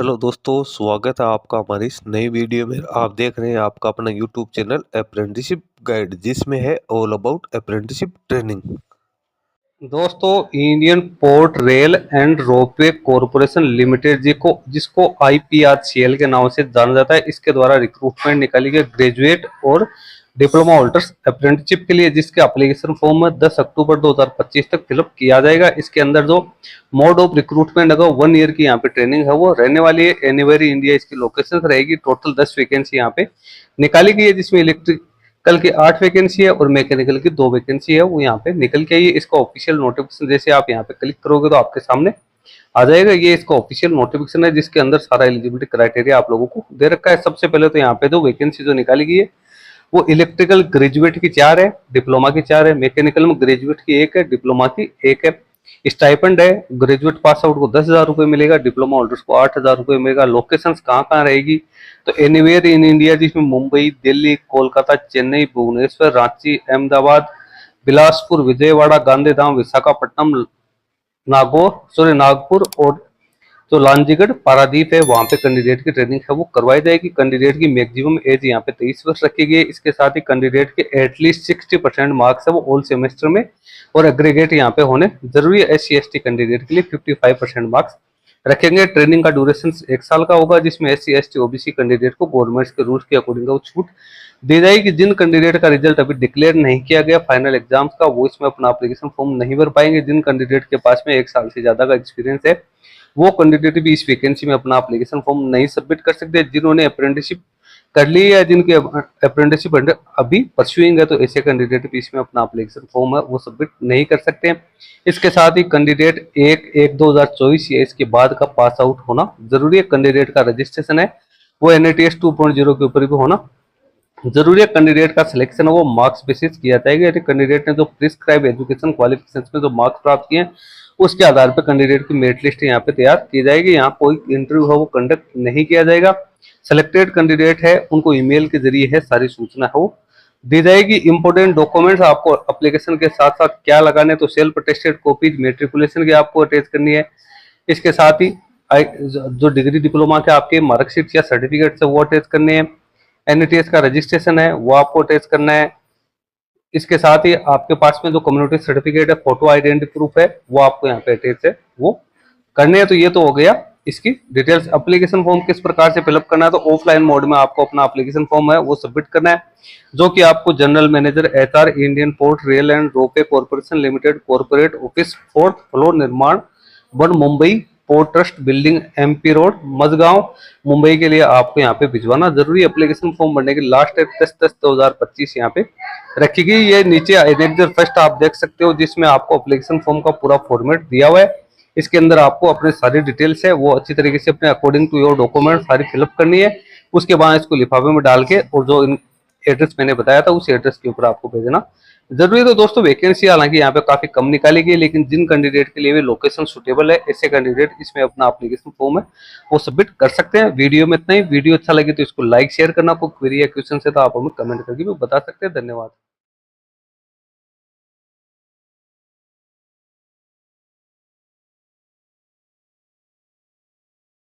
Hello दोस्तों, स्वागत है आपका हमारी इस नई वीडियो में। आप देख रहे हैं आपका अपना यूट्यूब चैनल अप्रेंटिसशिप गाइड, जिसमें है ऑल अबाउट अप्रेंटिसशिप ट्रेनिंग। दोस्तों, Indian port rail and ropeway corporation limited ji को जिसको IPRCL के नाम से जाना जाता है, इसके द्वारा रिक्रूटमेंट निकाली गई ग्रेजुएट और डिप्लोमा होल्डर्स अप्रेंटिसशिप के लिए, जिसके एप्लीकेशन फॉर्म 10 अक्टूबर 2025 तक फिलअप किया जाएगा। इसके अंदर जो मोड ऑफ रिक्रूटमेंट होगा 1 ईयर की यहाँ पे ट्रेनिंग है वो रहने वाली है। एनीवेयर इंडिया इसकी लोकेशन रहेगी। टोटल 10 वैकेंसी यहाँ पे निकाली गई है, जिसमें इलेक्ट्रिकल की 8 वैकेंसी है और मैकेनिकल की 2 वैकेंसी है वो यहाँ पे निकल के आई है। इसका ऑफिशियल नोटिफिकेशन जैसे आप यहाँ पे क्लिक करोगे तो आपके सामने आ जाएगा। ये इसका ऑफिशियल नोटिफिकेशन है, जिसके अंदर सारा एलिजिबिलिटी क्राइटेरिया आप लोगों को दे रखा है। सबसे पहले तो यहाँ पे जो वैकेंसी जो निकाली गई है वो इलेक्ट्रिकल ग्रेजुएट की 4 है, डिप्लोमा की 4 है, मैकेनिकल में ग्रेजुएट की 1 है, डिप्लोमा की 1 है। स्टाइपेंड है, ग्रेजुएट पास आउट को 10,000 रुपये मिलेगा, डिप्लोमा होल्डर्स को 8,000 रुपये मिलेगा। लोकेशंस कहाँ कहाँ रहेगी तो एनीवेयर इन इंडिया, जिसमें मुंबई, दिल्ली, कोलकाता, चेन्नई, भुवनेश्वर, रांची, अहमदाबाद, बिलासपुर, विजयवाड़ा, गांधीधाम, विशाखापट्टनम, नागपुर और जो लांजीगढ़ पारादीप है वहां पे कैंडिडेट की ट्रेनिंग है वो करवाई जाएगी। कैंडिडेट की मैक्सिमम एज यहाँ पे 23 वर्ष रखी गई है। इसके साथ ही कैंडिडेट के एटलीस्ट 60% मार्क्स है वो ऑल सेमेस्टर में और एग्रीगेट यहाँ पे होने जरूरी है। SC ST कैंडिडेट के लिए 55% मार्क्स रखेंगे। ट्रेनिंग का ड्यूरेशन 1 साल का होगा, जिसमें SC ST OBC कैंडिडेट को गवर्नमेंट के रूल्स के अकॉर्डिंग वो छूट दी जाएगी। जिन कैंडिडेट का रिजल्ट अभी डिक्लेयर नहीं किया गया फाइनल एग्जाम्स का, वो इसमें अपना एप्लीकेशन फॉर्म नहीं भर पाएंगे। जिन कैंडिडेट के पास में 1 साल से ज्यादा का एक्सपीरियंस है वो कैंडिडेट भी इस वैकेंसी में अपना एप्लीकेशन फॉर्म नहीं सबमिट कर सकते। जिन्होंने अप्रेंटिसशिप कर ली है, जिनके अप्रेंटिसशिप अभी परस्यूइंग है, तो ऐसे कैंडिडेट भी इसमें अपना एप्लीकेशन फॉर्म है वो सबमिट नहीं कर सकते। इसके साथ ही कैंडिडेट 1/1/2024 या इसके बाद का पास आउट होना जरूरी है। कैंडिडेट का रजिस्ट्रेशन है वो NITS 2.0 के ऊपर भी होना जरूरी है। कैंडिडेट का सिलेक्शन है वो मार्क्स बेसिस किया जाएगा। यदि कैंडिडेट ने जो प्रिस्क्राइब एजुकेशन क्वालिफिकेशन में जो मार्क्स प्राप्त किए हैं उसके आधार पर कैंडिडेट की मेरिट लिस्ट यहाँ पे तैयार की जाएगी। यहाँ कोई इंटरव्यू है वो कंडक्ट नहीं किया जाएगा। सिलेक्टेड कैंडिडेट है उनको ईमेल के जरिए है सारी सूचना है वो दी जाएगी। इंपोर्टेंट डॉक्यूमेंट्स आपको एप्लीकेशन के साथ साथ क्या लगाने, तो सेल्फ अटेस्टेड कॉपीज मेट्रिकुलेशन की आपको अटैच करनी है। इसके साथ ही जो डिग्री डिप्लोमा के आपके मार्कशीट या सर्टिफिकेट है वो अटैच करने हैं। NITS का रजिस्ट्रेशन है वो आपको अटैच करना है। इसके साथ ही आपके पास में जो कम्युनिटी सर्टिफिकेट है, फोटो आइडेंटिटी प्रूफ है, वो आपको यहाँ पे अटैच है वो करने हैं। तो ये तो हो गया इसकी डिटेल्स। एप्लीकेशन फॉर्म किस प्रकार से फिलअप करना है, तो ऑफलाइन मोड में आपको अपना एप्लीकेशन फॉर्म है वो सबमिट करना है, जो कि आपको general manager HR Indian port rail and ropeway corporation limited corporate office 4th floor Nirman 1 Mumbai port trust building MP road Mazagaon Mumbai के लिए आपको यहाँ पे भिजवाना जरूरी। एप्लीकेशन फॉर्म भरने की लास्ट डेट 10/10/2025 यहाँ पे रखी गई। ये नीचे एनेक्जर फर्स्ट आप देख सकते हो, जिसमें आपको एप्लीकेशन फॉर्म का पूरा फॉर्मेट दिया हुआ है। इसके अंदर आपको अपने सारी डिटेल्स है वो अच्छी तरीके से अपने अकॉर्डिंग टू योर डॉक्यूमेंट सारी फिलअप करनी है। उसके बाद इसको लिफाफे में डाल के और जो एड्रेस मैंने बताया था उस एड्रेस के ऊपर आपको भेजना जरूरी। तो दोस्तों, वैकेंसी हालांकि यहाँ पे काफी कम निकाली गई, लेकिन जिन कैंडिडेट के लिए भी लोकेशन सुटेबल है ऐसे कैंडिडेट इसमें अपना एप्लीकेशन फॉर्म है वो सबमिट कर सकते हैं। वीडियो में इतना ही। वीडियो अच्छा लगे तो इसको लाइक शेयर करना। कोई क्वेरी या क्वेश्चन है तो आप हमें कमेंट करके भी बता सकते हैं। धन्यवाद।